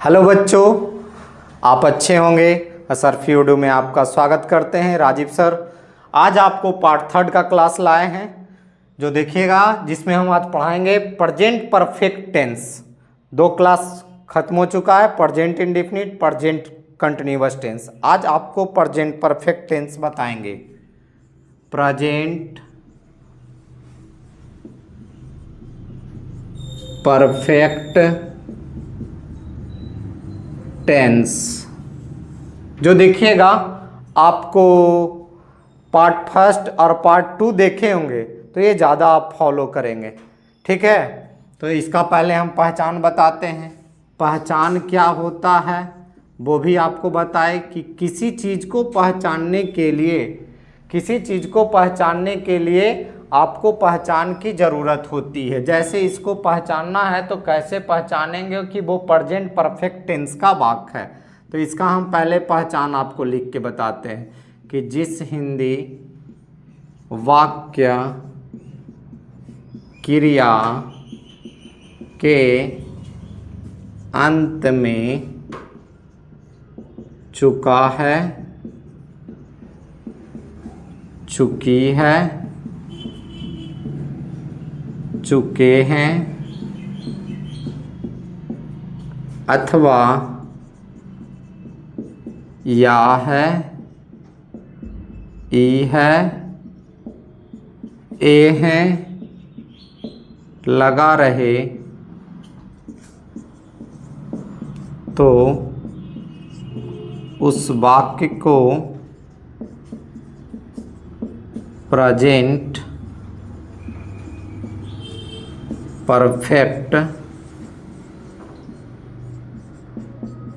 Hello बच्चों, आप अच्छे होंगे। असरफी उर्दू में आपका स्वागत करते हैं। राजीव सर आज आपको पार्ट 3 का क्लास लाए हैं, जो देखिएगा जिसमें हम आज पढ़ाएंगे प्रेजेंट परफेक्ट टेंस। 2 क्लास खत्म हो चुका है, present indefinite, present continuous tense. आज आपको प्रेजेंट परफेक्ट टेंस बताएंगे। प्रेजेंट परफेक्ट टेंस जो देखिएगा, आपको पार्ट 1 और पार्ट 2 देखे होंगे तो ये ज़्यादा आप फॉलो करेंगे। ठीक है, तो इसका पहले हम पहचान बताते हैं। पहचान क्या होता है वो भी आपको बताए कि किसी चीज़ को पहचानने के लिए आपको पहचान की ज़रूरत होती है। जैसे इसको पहचानना है तो कैसे पहचानेंगे कि वो प्रेजेंट परफेक्ट टेंस का वाक्य है। तो इसका हम पहले पहचान आपको लिख के बताते हैं कि जिस हिंदी वाक्य क्रिया के अंत में चुका है, चुकी है, चुके हैं अथवा या है, ई है, ए है, लगा रहे तो उस वाक्य को प्रेजेंट परफेक्ट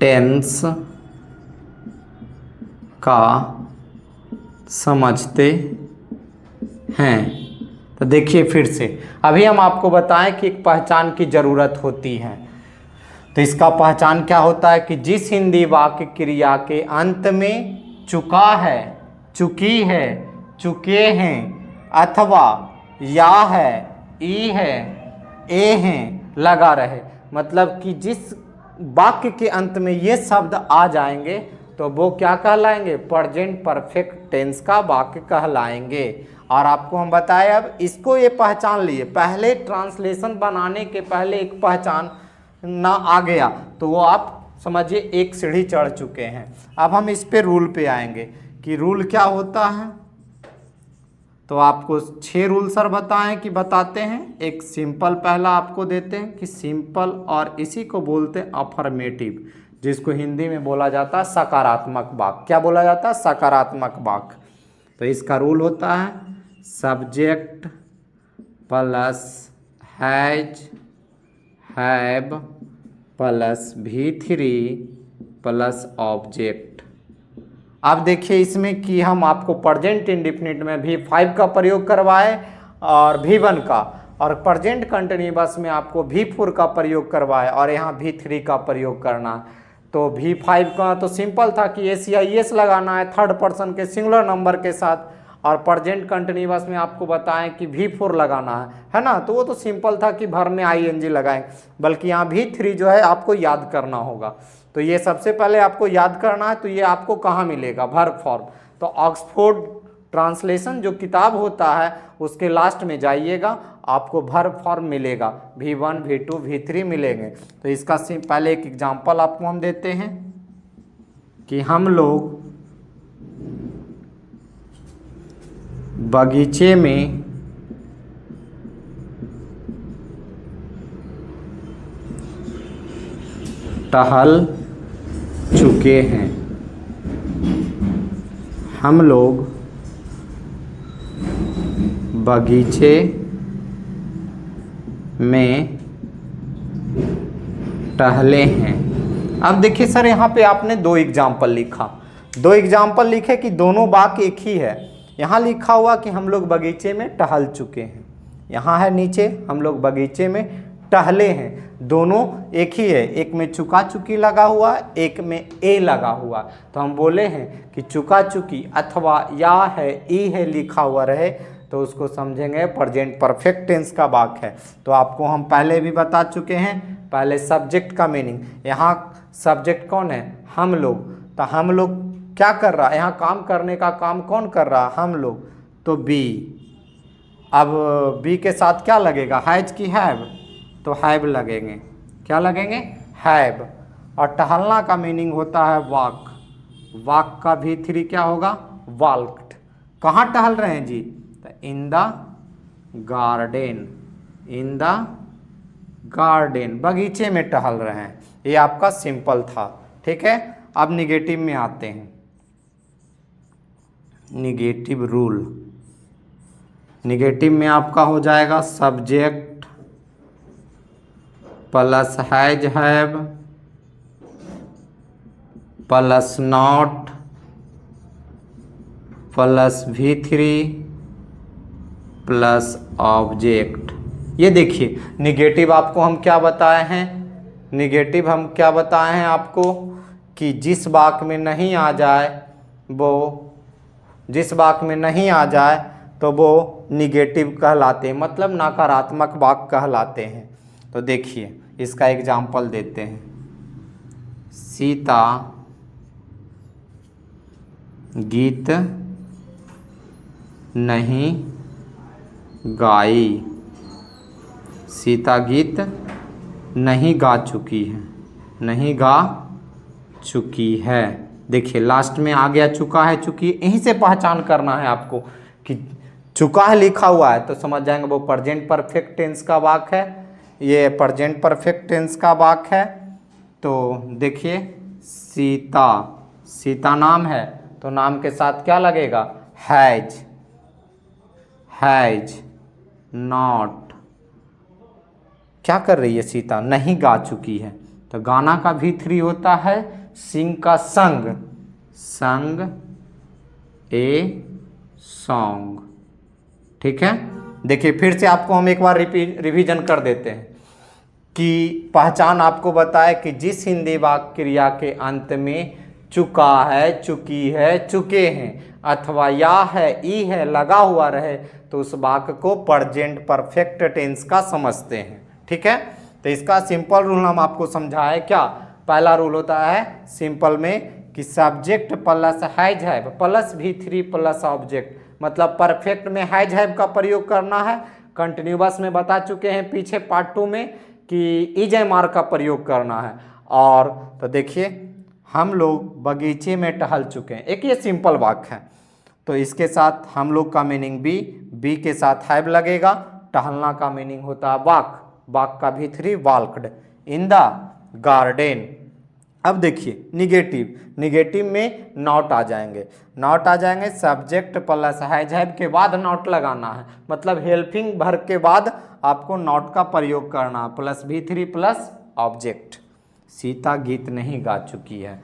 टेंस का समझते हैं। तो देखिए फिर से, अभी हम आपको बताएं कि एक पहचान की ज़रूरत होती है। तो इसका पहचान क्या होता है कि जिस हिंदी वाक्य क्रिया के अंत में चुका है, चुकी है, चुके हैं अथवा या है, ई है, ए हैं लगा रहे, मतलब कि जिस वाक्य के अंत में ये शब्द आ जाएंगे तो वो क्या कहलाएंगे? प्रेजेंट परफेक्ट टेंस का वाक्य कहलाएंगे। और आपको हम बताएं, अब इसको ये पहचान लिए, पहले ट्रांसलेशन बनाने के पहले एक पहचान ना आ गया तो वो आप समझिए एक सीढ़ी चढ़ चुके हैं। अब हम इस पे रूल पे आएंगे कि रूल क्या होता है। तो आपको 6 रूल सर बताते हैं। एक सिंपल पहला आपको देते हैं कि सिंपल, और इसी को बोलते हैं अफर्मेटिव, जिसको हिंदी में बोला जाता है सकारात्मक वाक्य। क्या बोला जाता है? सकारात्मक वाक्य। तो इसका रूल होता है subject plus has, have plus V3 plus object. अब देखिए इसमें कि हम आपको प्रेजेंट इंडेफिनिट में V5 का प्रयोग करवाए और V1 का, और प्रेजेंट कंटिन्यूअस में आपको V4 का प्रयोग करवाए और यहाँ V3 का प्रयोग करना। तो V5 का तो सिंपल था कि SEIS लगाना है थर्ड पर्सन के सिंगुलर नंबर के साथ, और प्रेजेंट कंटिन्यूअस में आपको बताएं कि V4 लगाना है ना। तो वो तो सिंपल था कि भर में ING लगाएं, बल्कि यहाँ V3 जो है आपको याद करना होगा। तो ये सबसे पहले आपको याद करना है। तो ये आपको कहाँ मिलेगा? Verb form. तो ऑक्सफोर्ड ट्रांसलेशन जो किताब होता है उसके लास्ट में जाइएगा, आपको वर्ब फॉर्म मिलेगा, V1, V2, V3 मिलेंगे। तो इसका पहले एक एग्जांपल आपको हम देते हैं कि हम लोग बगीचे में टहल चुके हैं। हम लोग बगीचे में टहले हैं। अब देखिए सर, यहाँ पे आपने 2 एग्जाम्पल लिखा, 2 एग्जाम्पल लिखे कि दोनों वाक्य एक ही है। यहाँ लिखा हुआ कि हम लोग बगीचे में टहल चुके हैं, यहाँ है नीचे हम लोग बगीचे में टहले हैं। दोनों एक ही है, एक में चुका चुकी लगा हुआ, एक में ए लगा हुआ। तो हम बोले हैं कि चुका चुकी अथवा या है, ई है लिखा हुआ रहे तो उसको समझेंगे प्रेजेंट परफेक्ट टेंस का वाक्य है। तो आपको हम पहले भी बता चुके हैं, पहले सब्जेक्ट का मीनिंग। यहाँ सब्जेक्ट कौन है? हम लोग। तो हम लोग क्या कर रहा है? यहाँ काम करने का काम कौन कर रहा है? हम लोग। तो बी। अब बी के साथ क्या लगेगा? हैज की हैव? तो हैव लगेंगे। क्या लगेंगे? हैव। और टहलना का मीनिंग होता है वॉक। वॉक का V3 क्या होगा? वॉल्क्ड। कहाँ टहल रहे हैं जी? तो in the garden. In the garden, बगीचे में टहल रहे हैं। ये आपका सिंपल था, ठीक है। अब निगेटिव में आते हैं। Negative rule. निगेटिव में आपका हो जाएगा subject plus has have plus not plus V3 plus object. ये देखिए निगेटिव आपको हम क्या बताए हैं? निगेटिव हम क्या बताए हैं आपको कि जिस वाक्य में नहीं आ जाए वो, जिस वाक्य में नहीं आ जाए तो वो निगेटिव कहलाते हैं, मतलब नकारात्मक वाक्य कहलाते हैं। तो देखिए इसका एग्जाम्पल देते हैं। सीता गीत नहीं गाई। सीता गीत नहीं गा चुकी है। नहीं गा चुकी है। देखिए लास्ट में आ गया चुका है, चुकी। यहीं से पहचान करना है आपको कि चुका है लिखा हुआ है तो समझ जाएंगे वो प्रेजेंट परफेक्ट टेंस का वाक्य है। ये प्रेजेंट परफेक्ट टेंस का वाक्य है। तो देखिए सीता, सीता नाम है तो नाम के साथ क्या लगेगा? हैज। Has not. क्या कर रही है सीता? नहीं गा चुकी है। तो गाना का V3 होता है सिंग का संग। संग ए सॉन्ग, ठीक है। देखिए फिर से आपको हम एक बार रिवीजन कर देते हैं कि पहचान आपको बताए कि जिस हिंदी वाक्य क्रिया के अंत में चुका है, चुकी है, चुके हैं अथवा या है, ई है लगा हुआ रहे तो उस वाक्य को प्रेजेंट परफेक्ट टेंस का समझते हैं, ठीक है। तो इसका सिंपल रूल हम आपको समझाए। क्या पहला रूल होता है सिंपल में कि subject plus has have plus V3 plus object, मतलब परफेक्ट में हैज हैव का प्रयोग करना है। कंटिन्यूअस में बता चुके हैं पीछे पार्ट 2 में कि इज एम आर का प्रयोग करना है। और तो देखिए हम लोग बगीचे में टहल चुके हैं, एक ये सिंपल वाक्य है। तो इसके साथ हम लोग का मीनिंग बी, बी के साथ हैव लगेगा। टहलना का मीनिंग होता है वॉक, वॉक का V3 वॉल्क्ड। In the garden. अब देखिए निगेटिव, निगेटिव में नॉट आ जाएंगे। नॉट आ जाएंगे सब्जेक्ट प्लस हैज हैव के बाद नॉट लगाना है, मतलब हेल्पिंग वर्ब के बाद आपको नॉट का प्रयोग करना है plus V3 plus object. Sita गीत नहीं गा चुकी है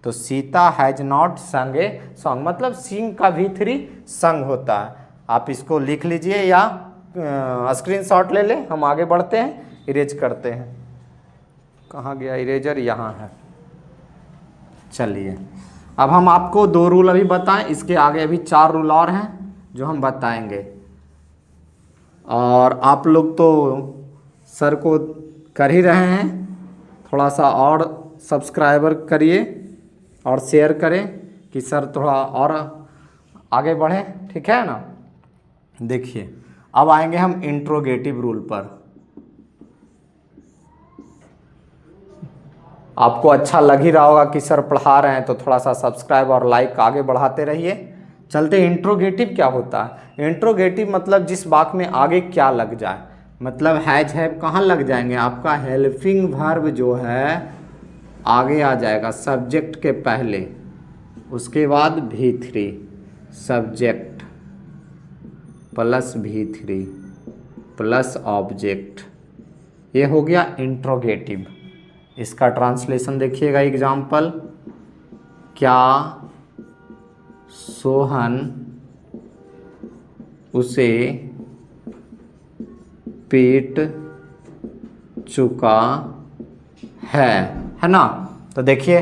तो सीता हैज नॉट संग ए सॉन्ग, मतलब सिंग का V3 संग होता है। आप इसको लिख लीजिए या स्क्रीनशॉट ले लें। हम आगे बढ़ते हैं, इरेज करते हैं। कहाँ गया इरेजर? यहाँ है। चलिए अब हम आपको 2 रूल अभी बताएं, इसके आगे अभी 4 रूल और हैं जो हम बताएंगे। और आप लोग तो सर को कर ही रहे हैं, थोड़ा सा और सब्सक्राइबर करिए और शेयर करें कि सर थोड़ा और आगे बढ़े, ठीक है ना। देखिए अब आएंगे हम इंट्रोगेटिव रूल पर। आपको अच्छा लग ही रहा होगा कि सर पढ़ा रहे हैं तो थोड़ा सा सब्सक्राइब और लाइक आगे बढ़ाते रहिए। चलते इंट्रोगेटिव क्या होता है? इंट्रोगेटिव मतलब जिस वाक्य में आगे क्या लग जाए, मतलब हैज हैव कहाँ लग जाएंगे? आपका हेल्पिंग वर्ब जो है आगे आ जाएगा सब्जेक्ट के पहले, उसके बाद V3 subject plus V3 plus object. ये हो गया इंट्रोगेटिव। इसका ट्रांसलेशन देखिएगा एग्जाम्पल। क्या सोहन उसे पीट चुका है ना। तो देखिए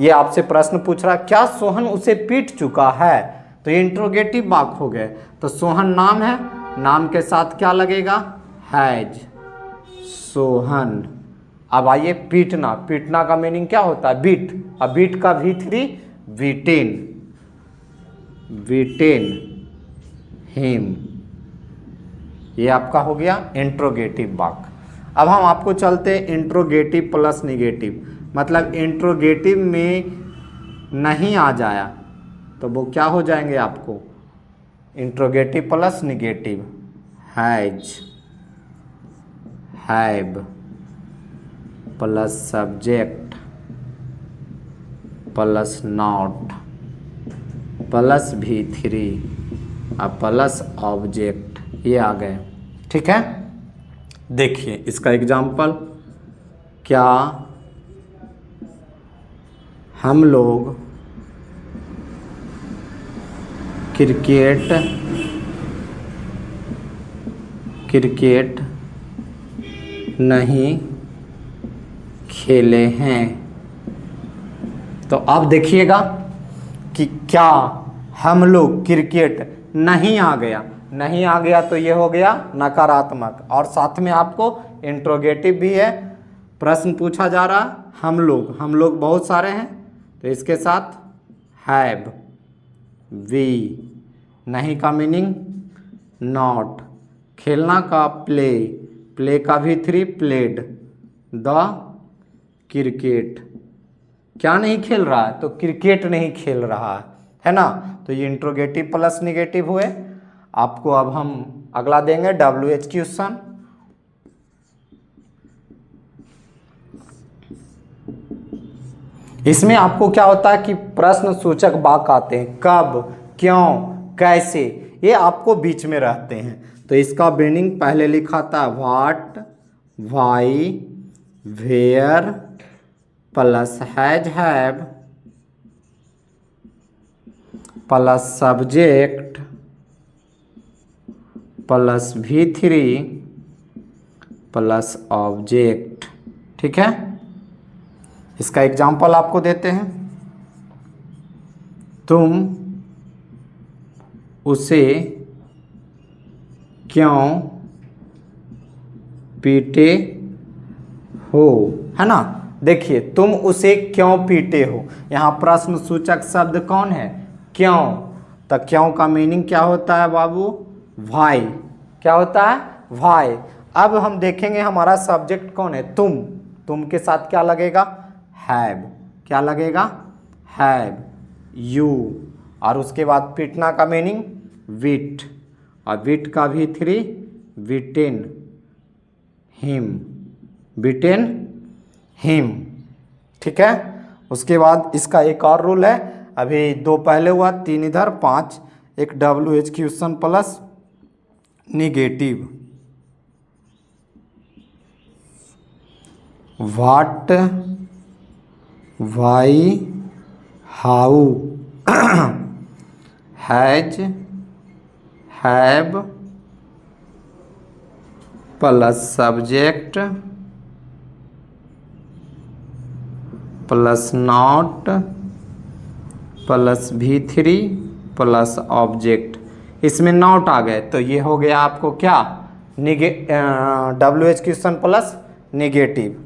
ये आपसे प्रश्न पूछ रहा, क्या सोहन उसे पीट चुका है? तो ये इंट्रोगेटिव वाक्य हो गए। तो सोहन नाम है, नाम के साथ क्या लगेगा, हैज, सोहन। अब आइए पीटना, पीटना का मीनिंग क्या होता है, बीट। अब बीट का V3 बीटेन, बीटेन हिम, ये आपका हो गया इंट्रोगेटिव वाक्य। अब हम आपको चलते इंट्रोगेटिव प्लस निगेटिव, मतलब इंट्रोगेटिव में नहीं आ जाया तो वो क्या हो जाएंगे आपको, interrogative plus negative, has, have plus subject plus not plus V3 और प्लस ऑब्जेक्ट, ये आ गए। ठीक है, देखिए इसका एग्जाम्पल, क्या हम लोग क्रिकेट नहीं खेले हैं। तो अब देखिएगा कि क्या हम लोग क्रिकेट नहीं आ गया, नहीं आ गया तो ये हो गया नकारात्मक, और साथ में आपको इंट्रोगेटिव भी है, प्रश्न पूछा जा रहा, हम लोग बहुत सारे हैं तो इसके साथ हैव, वी, नहीं का मीनिंग नॉट, खेलना का प्ले, प्ले का V3 प्लेड, द क्रिकेट, क्या नहीं खेल रहा है, तो क्रिकेट नहीं खेल रहा है ना। तो ये इंट्रोगेटिव प्लस निगेटिव हुए। आपको अब हम अगला देंगे WH क्वेश्चन। इसमें आपको क्या होता है कि प्रश्न सूचक वाक्य आते हैं, कब, क्यों, कैसे, ये आपको बीच में रहते हैं। तो इसका मीनिंग पहले लिखा था what, why, where plus has, have plus subject plus V3 plus object. ठीक है, इसका एग्जाम्पल आपको देते हैं, तुम उसे क्यों पीटे हो, है ना। देखिए तुम उसे क्यों पीटे हो, यहाँ प्रश्न सूचक शब्द कौन है, क्यों। तो क्यों का मीनिंग क्या होता है बाबू, व्हाई, क्या होता है, व्हाई। अब हम देखेंगे हमारा सब्जेक्ट कौन है, तुम के साथ क्या लगेगा, हैव, क्या लगेगा, हैव, यू, और उसके बाद पीटना का मीनिंग विट, और विट का V3 विटेन हिम, विटेन हिम। ठीक है, उसके बाद इसका एक और रूल है, अभी 2 पहले हुआ, 3 इधर, 5 एक WH question plus negative, what, why, how, has, have plus subject plus not plus V3 plus object. इसमें नॉट आ गए तो ये हो गया आपको क्या, WH question plus negative.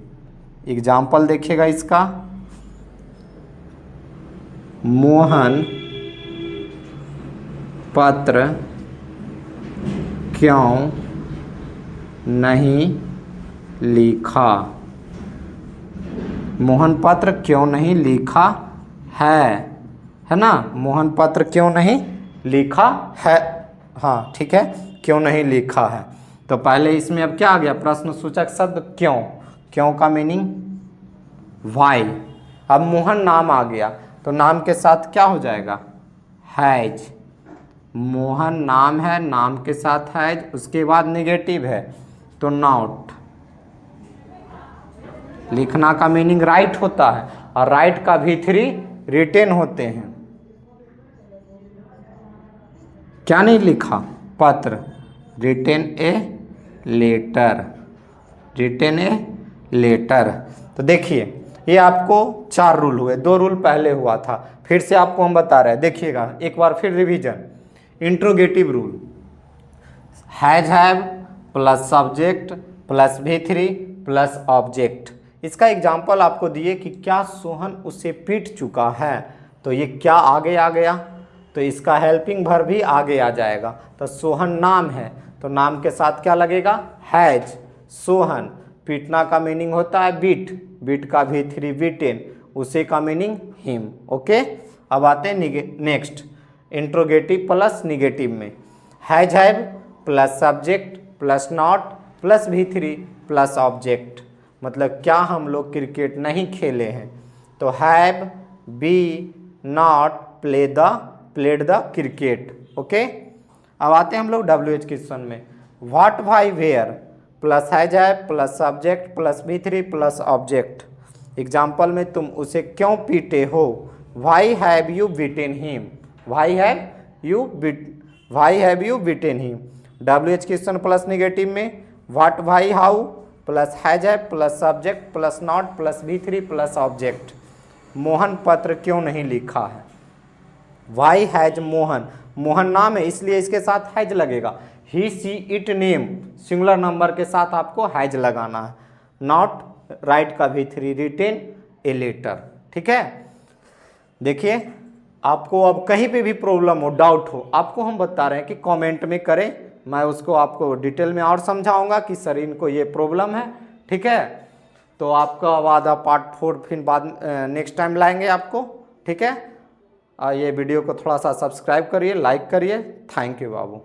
Example देखिएगा इसका, मोहन पत्र क्यों नहीं लिखा, मोहन पत्र क्यों नहीं लिखा है ना, मोहन पत्र क्यों नहीं लिखा है, हाँ ठीक है, क्यों नहीं लिखा है। तो पहले इसमें अब क्या आ गया, प्रश्न सूचक शब्द क्यों, क्यों का मीनिंग वाई। अब मोहन नाम आ गया तो नाम के साथ क्या हो जाएगा, हैज, मोहन नाम है, नाम के साथ हैज, उसके बाद निगेटिव है तो नॉट। लिखना का मीनिंग राइट होता है, और राइट का V3 रिटेन होते हैं, क्या नहीं लिखा, पत्र, written a letter, written a letter. तो देखिए ये आपको 4 रूल हुए, 2 रूल पहले हुआ था, फिर से आपको हम बता रहे हैं। देखिएगा एक बार फिर revision. Interrogative rule, have plus subject plus V3 plus object. इसका एग्जाम्पल आपको दिए कि क्या सोहन उसे पीट चुका है, तो ये क्या आगे आ गया, तो इसका हेल्पिंग वर्ब भी आगे आ जाएगा। तो सोहन नाम है तो नाम के साथ क्या लगेगा, हैज। सोहन, पीटना का मीनिंग होता है बीट, बीट का V3 बीटेन, उसी का मीनिंग हिम। ओके, अब आते हैं नेक्स्ट इंट्रोगेटिव प्लस निगेटिव में। Has have plus subject plus not plus V3 plus object, मतलब क्या हम लोग क्रिकेट नहीं खेले हैं, तो have be not played the cricket. Okay, अब आते हैं हम लोग WH क्वेश्चन में। What why where plus has have plus subject plus V3 plus object. Example में तुम उसे क्यों पीटे हो, why have you beaten him, why have you beaten him. WH question plus negative में what why how plus has have plus subject plus not plus V3 plus object. Mohan पत्र क्यों नहीं लिखा है, वाई हैज मोहन, मोहन नाम है इसलिए इसके साथ हैज लगेगा। He she it name, singular number के साथ आपको हैज लगाना है। नॉट राइट का V3 रिटेन ए लेटर। ठीक है, देखिए आपको अब कहीं पे भी प्रॉब्लम हो, डाउट हो, आपको हम बता रहे हैं कि कमेंट में करें, मैं उसको आपको डिटेल में और समझाऊंगा कि सर इनको ये प्रॉब्लम है। ठीक है, तो आपका अब आधा पार्ट 4 फिर बाद नेक्स्ट टाइम लाएंगे आपको। ठीक है, ये वीडियो को थोड़ा सा सब्सक्राइब करिए, लाइक करिए। Thank you Babu.